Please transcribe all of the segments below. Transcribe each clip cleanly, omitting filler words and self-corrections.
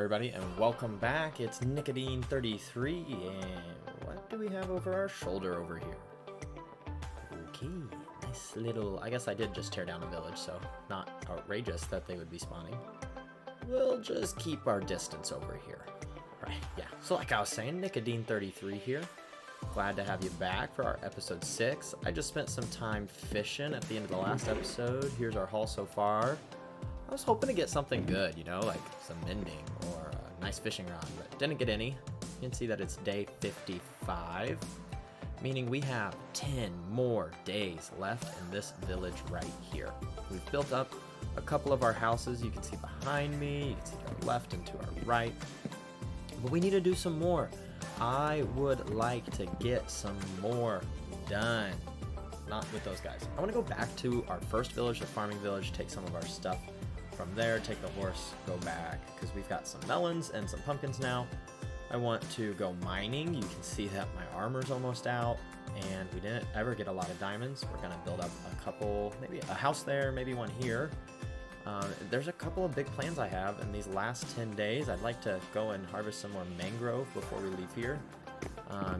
everybody, and welcome back. It's Nicodine33, and what do we have over our shoulder over here? Okay, nice little... I guess I did just tear down a village, so not outrageous that they would be spawning. We'll just keep our distance over here. Right, yeah. So like I was saying, Nicodine33 here. Glad to have you back for our episode 6. I just spent some time fishing at the end of the last episode. Here's our haul so far. I was hoping to get something good, you know, like some mending or a nice fishing rod, but didn't get any. You can see that it's day 55, meaning we have 10 more days left in this village right here. We've built up a couple of our houses. You can see behind me, you can see to our left and to our right, but we need to do some more. I would like to get some more done. Not with those guys. I want to go back to our first village, the farming village, take some of our stuff from there, take the horse, go back, because we've got some melons and some pumpkins now. I want to go mining. You can see that my armor's almost out, and we didn't ever get a lot of diamonds. We're going to build up a couple, maybe a house there, maybe one here. There's a couple of big plans I have in these last 10 days. I'd like to go and harvest some more mangrove before we leave here.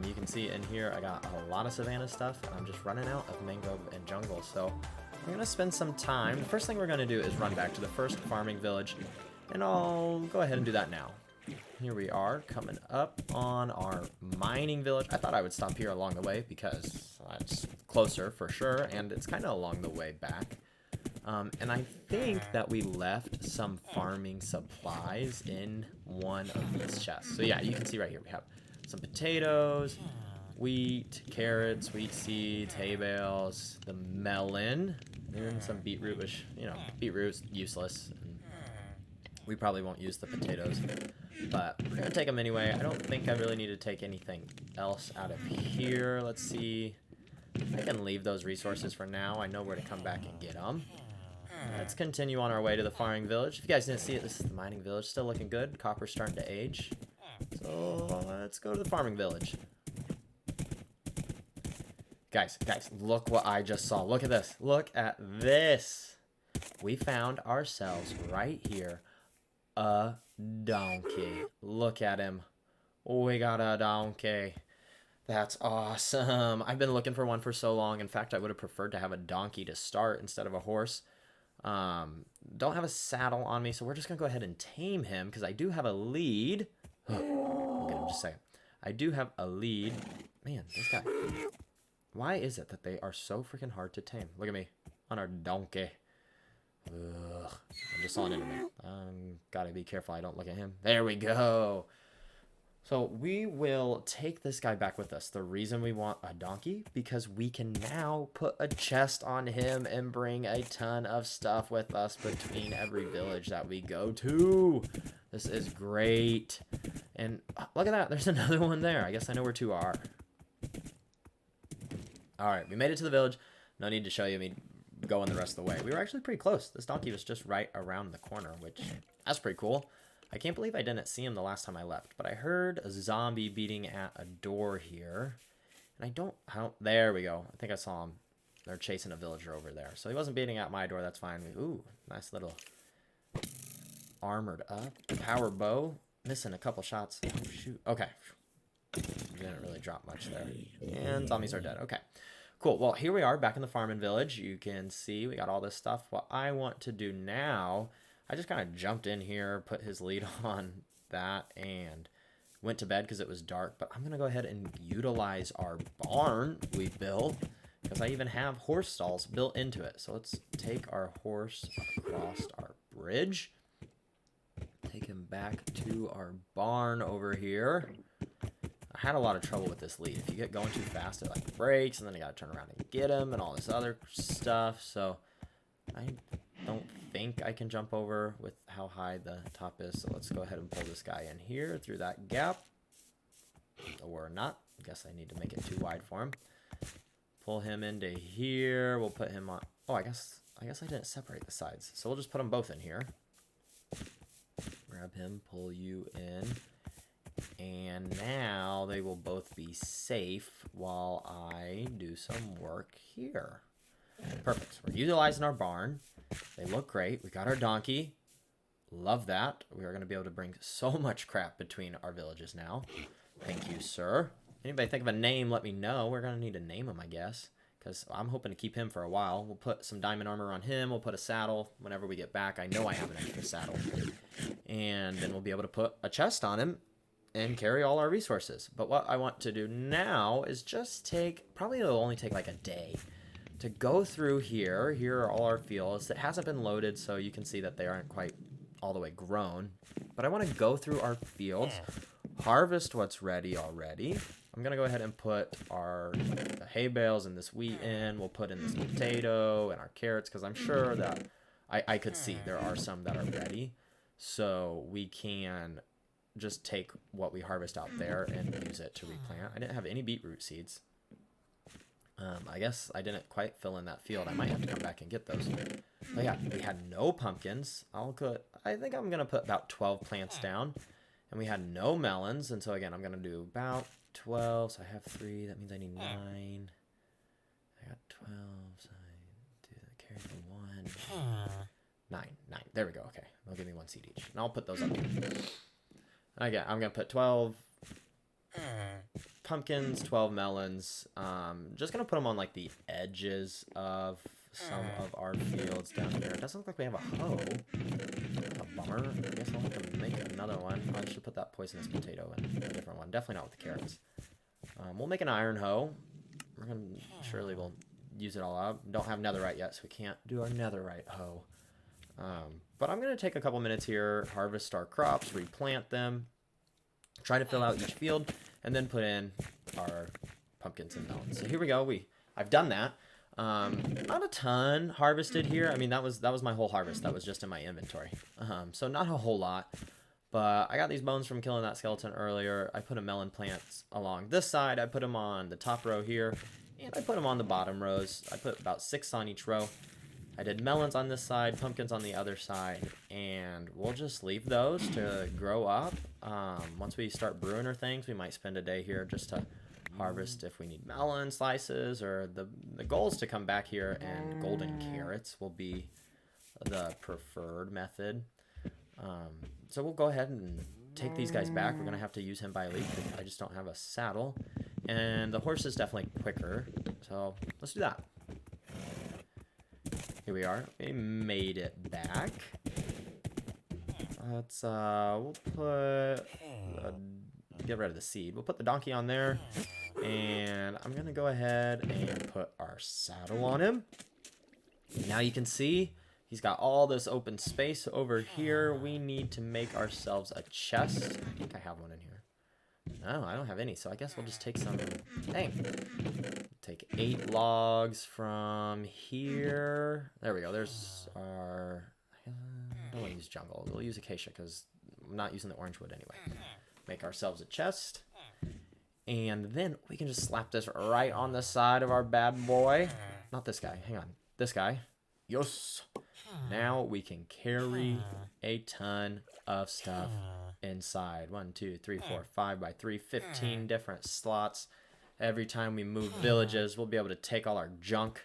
You can see in here I got a lot of savanna stuff, and I'm just running out of mangrove and jungle, so I'm going to spend some time. The first thing we're going to do is run back to the first farming village, and I'll go ahead and do that now. Here we are, coming up on our mining village. I thought I would stop here along the way because it's closer for sure, and it's kind of along the way back. And I think that we left some farming supplies in one of these chests. So yeah, you can see right here we have some potatoes, wheat, carrots, wheat seeds, hay bales, the melon, and some beetroot, which, you know, beetroot's useless. And we probably won't use the potatoes, but we're going to take them anyway. I don't think I really need to take anything else out of here. Let's see. I can leave those resources for now. I know where to come back and get them. Let's continue on our way to the farming village. If you guys didn't see it, this is the mining village. Still looking good. Copper's starting to age. So let's go to the farming village. Guys, look what I just saw. Look at this. Look at this. We found ourselves right here a donkey. Look at him. We got a donkey. That's awesome. I've been looking for one for so long. In fact, I would have preferred to have a donkey to start instead of a horse. Don't have a saddle on me, so we're just going to go ahead and tame him because I do have a lead. I'll get him just a second. I do have a lead. Man, this guy. Why is it that they are so freaking hard to tame? Look at me on our donkey. Ugh. I just saw an enemy. Gotta be careful I don't look at him. There we go. So we will take this guy back with us. The reason we want a donkey, because we can now put a chest on him and bring a ton of stuff with us between every village that we go to. This is great. And look at that. There's another one there. I guess I know where two are. All right, we made it to the village. No need to show you me going the rest of the way. We were actually pretty close. This donkey was just right around the corner, which that's pretty cool. I can't believe I didn't see him the last time I left, but I heard a zombie beating at a door here. And I don't, there we go. I think I saw him. They're chasing a villager over there. So he wasn't beating at my door, that's fine. Ooh, nice little armored up. Power bow. Missing a couple shots. Oh, shoot. Okay. Didn't really drop much there. And zombies are dead. Okay. Cool. Well, here we are back in the farming village. You can see we got all this stuff. What I want to do now, I just kind of jumped in here, put his lead on that, and went to bed because it was dark. But I'm going to go ahead and utilize our barn we built because I even have horse stalls built into it. So let's take our horse across our bridge. Take him back to our barn over here. I had a lot of trouble with this lead. If you get going too fast, it like breaks, and then you got to turn around and get him and all this other stuff. So I don't think I can jump over with how high the top is. So let's go ahead and pull this guy in here through that gap. Or not. I guess I need to make it too wide for him. Pull him into here. We'll put him on. Oh, I guess I didn't separate the sides. So we'll just put them both in here. Grab him, pull you in. And now they will both be safe while I do some work here. Perfect. We're utilizing our barn. They look great. We got our donkey. Love that. We are going to be able to bring so much crap between our villages now. Thank you, sir. Anybody think of a name, let me know. We're going to need to name him, I guess, because I'm hoping to keep him for a while. We'll put some diamond armor on him. We'll put a saddle whenever we get back. I know I have an extra saddle. And then we'll be able to put a chest on him and carry all our resources. But what I want to do now is just probably it'll only take like a day to go through here. Here are all our fields. It hasn't been loaded, so you can see that they aren't quite all the way grown. But I want to go through our fields, harvest what's ready already. I'm going to go ahead and put the hay bales and this wheat in. We'll put in this potato and our carrots, because I'm sure that I could see there are some that are ready. So we can just take what we harvest out there and use it to replant. I didn't have any beetroot seeds. I guess I didn't quite fill in that field. I might have to come back and get those. But yeah, we had no pumpkins. I think I'm going to put about 12 plants down. And we had no melons. And so again, I'm going to do about 12. So I have 3. That means I need 9. I got 12. So I do the carry the 1. 9. There we go. Okay. They'll give me 1 seed each. And I'll put those up here. Again, I'm going to put 12 pumpkins, 12 melons. Just going to put them on like the edges of some of our fields down here. It doesn't look like we have a hoe. That's a bummer. I guess I'll have to make another one. I should put that poisonous potato in a different one. Definitely not with the carrots. We'll make an iron hoe. Surely we'll use it all out. Don't have netherite yet, so we can't do our netherite hoe. But I'm going to take a couple minutes here, harvest our crops, replant them, try to fill out each field, and then put in our pumpkins and melons. So here we go. I've done that. Not a ton harvested here. I mean, that was my whole harvest. That was just in my inventory. So not a whole lot. But I got these bones from killing that skeleton earlier. I put a melon plants along this side. I put them on the top row here, and I put them on the bottom rows. I put about 6 on each row. I did melons on this side, pumpkins on the other side, and we'll just leave those to grow up. Once we start brewing our things, we might spend a day here just to harvest if we need melon slices, or the goal is to come back here, and golden carrots will be the preferred method. So we'll go ahead and take these guys back. We're going to have to use him by leap. I just don't have a saddle, and the horse is definitely quicker, so let's do that. Here we are. We made it back. Let's we'll put get rid of the seed. We'll put the donkey on there, and I'm gonna go ahead and put our saddle on him. Now you can see he's got all this open space over here. We need to make ourselves a chest. I think I have one in here. No, I don't have any, so I guess we'll just take some. Dang. Take 8 logs from here. There we go. There's our... I don't want to use jungle. We'll use acacia because I'm not using the orange wood anyway. Make ourselves a chest. And then we can just slap this right on the side of our bad boy. Not this guy. Hang on. This guy. Yes. Now we can carry a ton of stuff inside. 1, 2, 3, 4, 5 by 3. 15 different slots. Every time we move villages, we'll be able to take all our junk.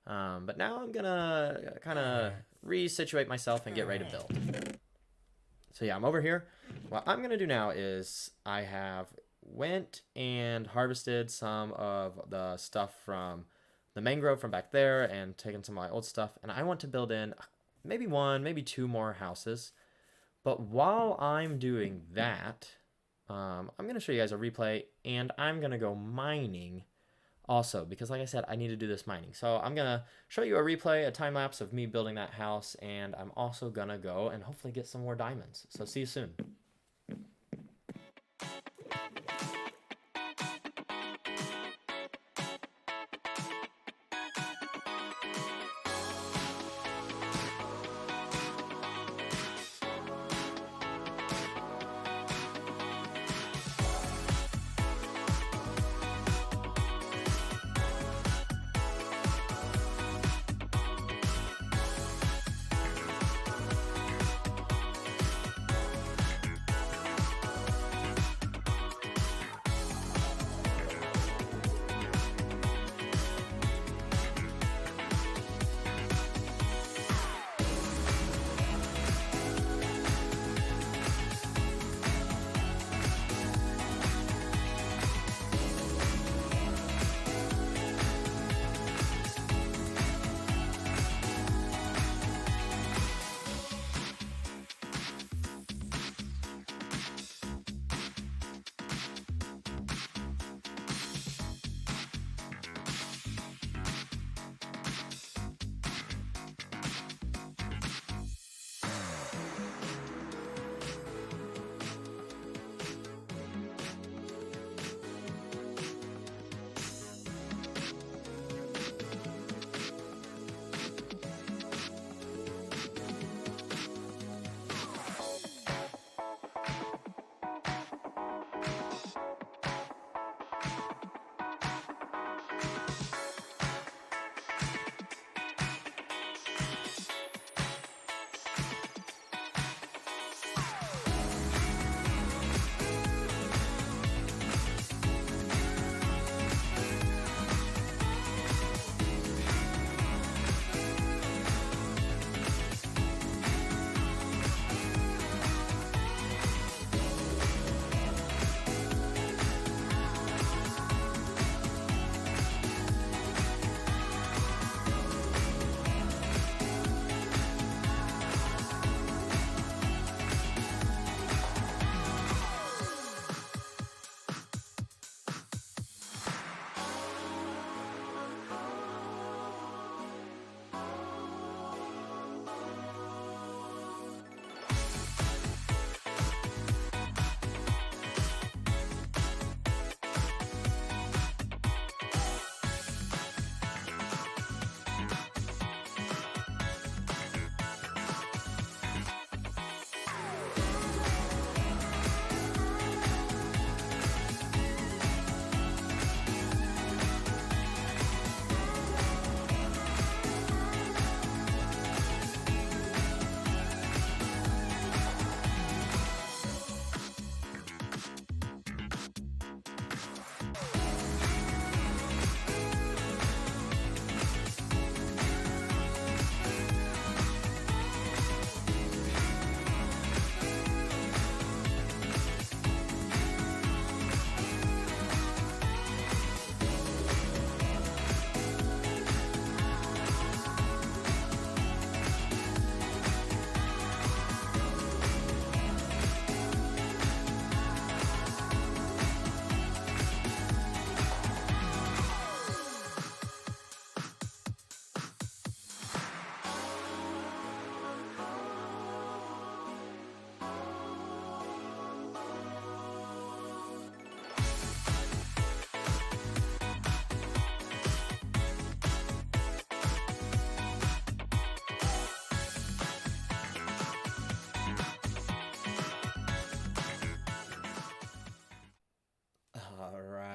But now I'm going to kind of resituate myself and get ready to build. So yeah, I'm over here. What I'm going to do now is I have went and harvested some of the stuff from the mangrove from back there and taken some of my old stuff. And I want to build in maybe 1, maybe 2 more houses. But while I'm doing that... I'm going to show you guys a replay, and I'm going to go mining also, because like I said, I need to do this mining. So I'm going to show you a replay, a time lapse of me building that house, and I'm also going to go and hopefully get some more diamonds. So see you soon.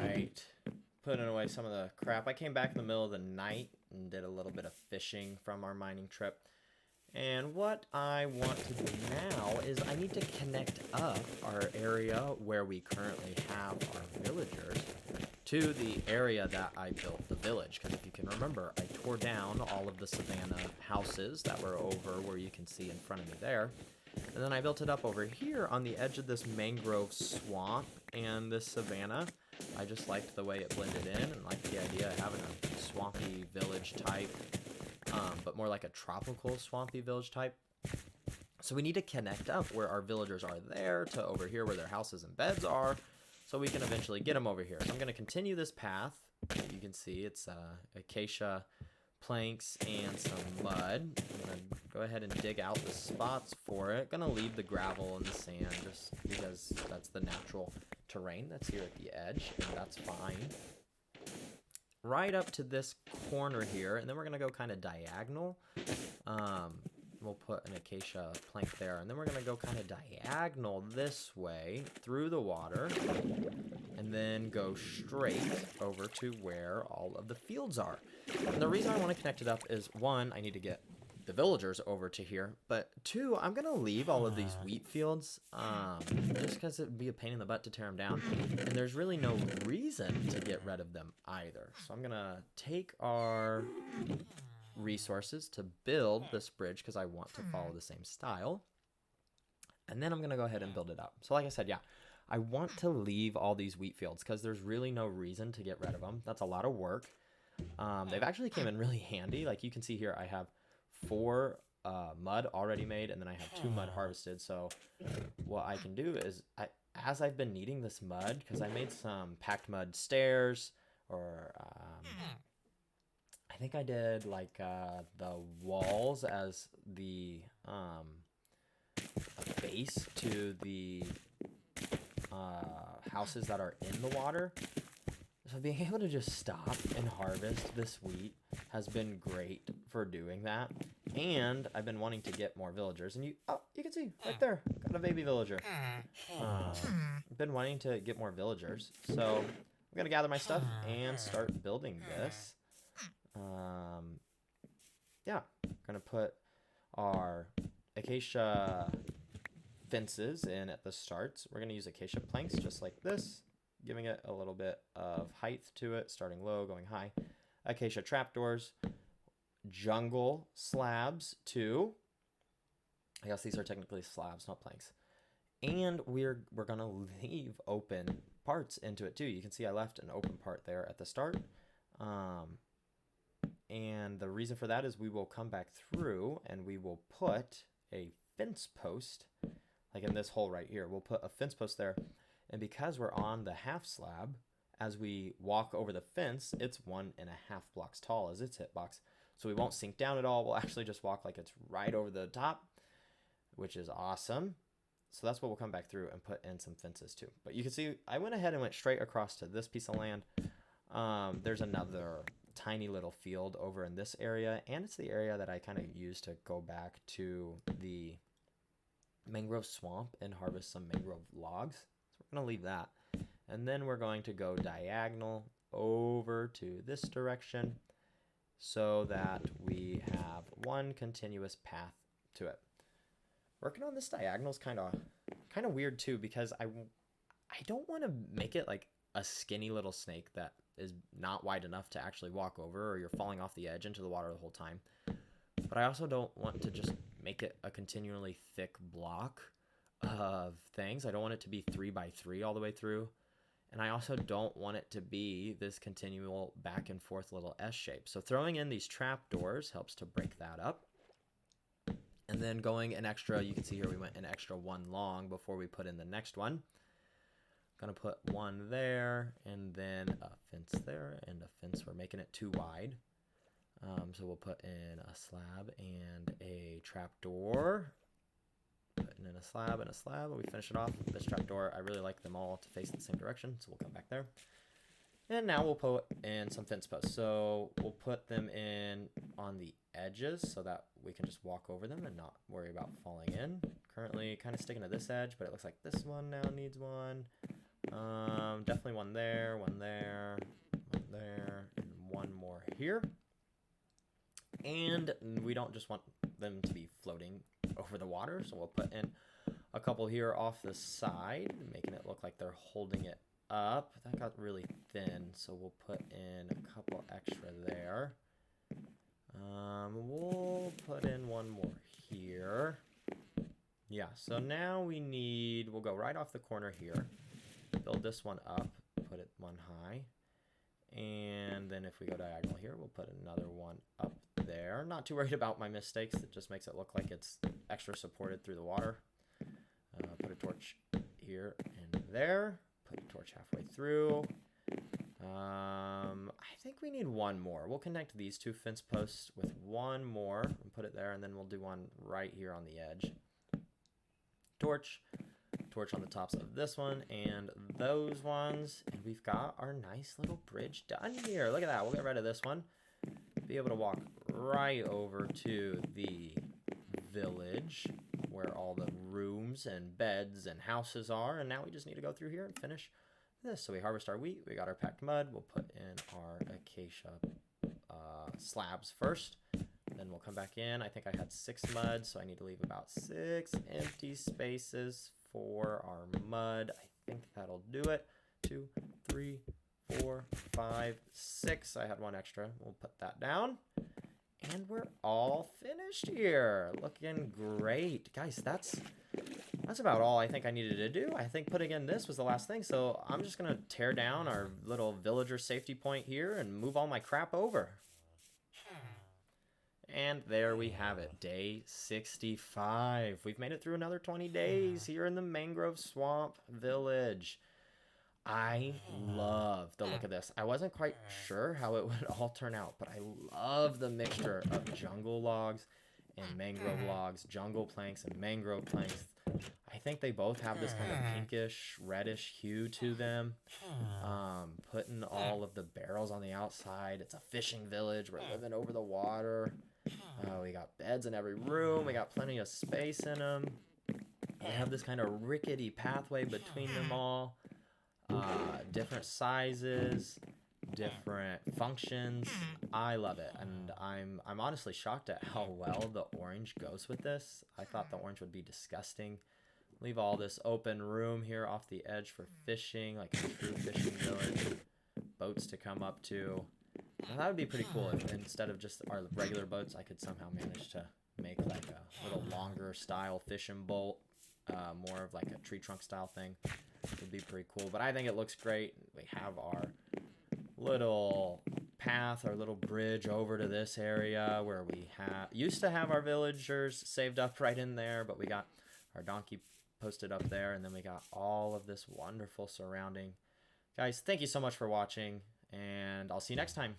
Alright. Putting away some of the crap. I came back in the middle of the night and did a little bit of fishing from our mining trip. And what I want to do now is I need to connect up our area where we currently have our villagers to the area that I built the village. Because if you can remember, I tore down all of the savanna houses that were over where you can see in front of me there. And then I built it up over here on the edge of this mangrove swamp and this savanna. I just liked the way it blended in and liked the idea of having a swampy village type, but more like a tropical swampy village type. So we need to connect up where our villagers are there to over here where their houses and beds are, so we can eventually get them over here. So I'm going to continue this path. You can see it's acacia planks and some mud. I'm going to go ahead and dig out the spots for it. Going to leave the gravel and the sand just because that's the natural terrain that's here at the edge, and that's fine. Right up to this corner here, and then we're going to go kind of diagonal. We'll put an acacia plank there, and then we're going to go kind of diagonal this way through the water, and then go straight over to where all of the fields are. And the reason I want to connect it up is, one, I need to get the villagers over to here, but two, I'm going to leave all of these wheat fields just because it would be a pain in the butt to tear them down, and there's really no reason to get rid of them either. So I'm going to take our resources to build this bridge because I want to follow the same style, and then I'm going to go ahead and build it up. So like I said, yeah, I want to leave all these wheat fields because there's really no reason to get rid of them. That's a lot of work. They've actually came in really handy. Like you can see here, I have 4 mud already made, and then I have 2 mud harvested. So what I can do is, as I've been needing this mud, because I made some packed mud stairs, or I think I did like the walls as the base to the houses that are in the water. So being able to just stop and harvest this wheat has been great for doing that. And I've been wanting to get more villagers. And you can see right there, got a baby villager. I've been wanting to get more villagers. So I'm going to gather my stuff and start building this. Yeah, I'm going to put our acacia fences in at the start. We're going to use acacia planks just like this, giving it a little bit of height to it, starting low, going high. Acacia trapdoors, jungle slabs too. I guess these are technically slabs, not planks. And we're going to leave open parts into it too. You can see I left an open part there at the start. And the reason for that is we will come back through and we will put a fence post, like in this hole right here. We'll put a fence post there. And because we're on the half slab, as we walk over the fence, it's 1.5 blocks tall as its hitbox. So we won't sink down at all. We'll actually just walk like it's right over the top, which is awesome. So that's what we'll come back through and put in some fences too. But you can see I went ahead and went straight across to this piece of land. There's another tiny little field over in this area, and it's the area that I kind of used to go back to the mangrove swamp and harvest some mangrove logs. So we're going to leave that. And then we're going to go diagonal over to this direction so that we have one continuous path to it. Working on this diagonal is kind of weird too, because I don't want to make it like a skinny little snake that is not wide enough to actually walk over, or you're falling off the edge into the water the whole time. But I also don't want to just make it a continually thick block of things. I don't want it to be 3 by 3 all the way through. And I also don't want it to be this continual back and forth little S shape. So throwing in these trapdoors helps to break that up. And then going an extra, you can see here we went an extra 1 long before we put in the next one. Gonna put 1 there, and then a fence there, and a fence. We're making it too wide. So we'll put in a slab and a trapdoor. Putting in a slab and a slab, and we finish it off. This trapdoor, I really like them all to face the same direction, so we'll come back there. And now we'll put in some fence posts. So we'll put them in on the edges so that we can just walk over them and not worry about falling in. Currently kind of sticking to this edge, but it looks like this one now needs one. Definitely one there, one there, one there, and one more here. And we don't just want them to be floating over the water, so we'll put in a couple here off the side, making it look like they're holding it up. That got really thin, so we'll put in a couple extra there. We'll put in one more here. Yeah, so now we'll go right off the corner here, build this one up, put it one high, and then if we go diagonal here, we'll put another one up there. Not too worried about my mistakes. It just makes it look like it's extra supported through the water. Put a torch here and there. Put a torch halfway through. I think we need one more. We'll connect these two fence posts with one more and put it there, and then we'll do one right here on the edge. Torch on the tops of this one and those ones, and we've got our nice little bridge done here. Look at that. We'll get rid of this one, be able to walk right over to the village where all the rooms and beds and houses are, and now we just need to go through here and finish this. So we harvest our wheat, we got our packed mud, we'll put in our acacia slabs first. Then we'll come back in. I think I had 6 mud, so I need to leave about 6 empty spaces for our mud. I think that'll do it. 2, 3, 4, 5, 6. I had one extra. We'll put that down. And we're all finished here. Looking great. Guys, that's about all I think I needed to do. I think putting in this was the last thing, so I'm just going to tear down our little villager safety point here and move all my crap over. And there we have it, day 65. We've made it through another 20 days here in the Mangrove Swamp Village. I love the look of this. I wasn't quite sure how it would all turn out, but I love the mixture of jungle logs and mangrove logs, jungle planks and mangrove planks. I think they both have this kind of pinkish, reddish hue to them. Putting all of the barrels on the outside. It's a fishing village. We're living over the water. We got beds in every room. We got plenty of space in them. We have this kind of rickety pathway between them all. Different sizes, different functions. I love it, and I'm honestly shocked at how well the orange goes with this. I thought the orange would be disgusting. Leave all this open room here off the edge for fishing, like a true fishing village. Boats to come up to. Now, that would be pretty cool if instead of just our regular boats, I could somehow manage to make like a little longer style fishing boat, more of like a tree trunk style thing. Would be pretty cool, but I think it looks great. We have our little path, our little bridge over to this area where we used to have our villagers saved up right in there, but we got our donkey posted up there, and then we got all of this wonderful surrounding. Guys, thank you so much for watching, and I'll see you next time.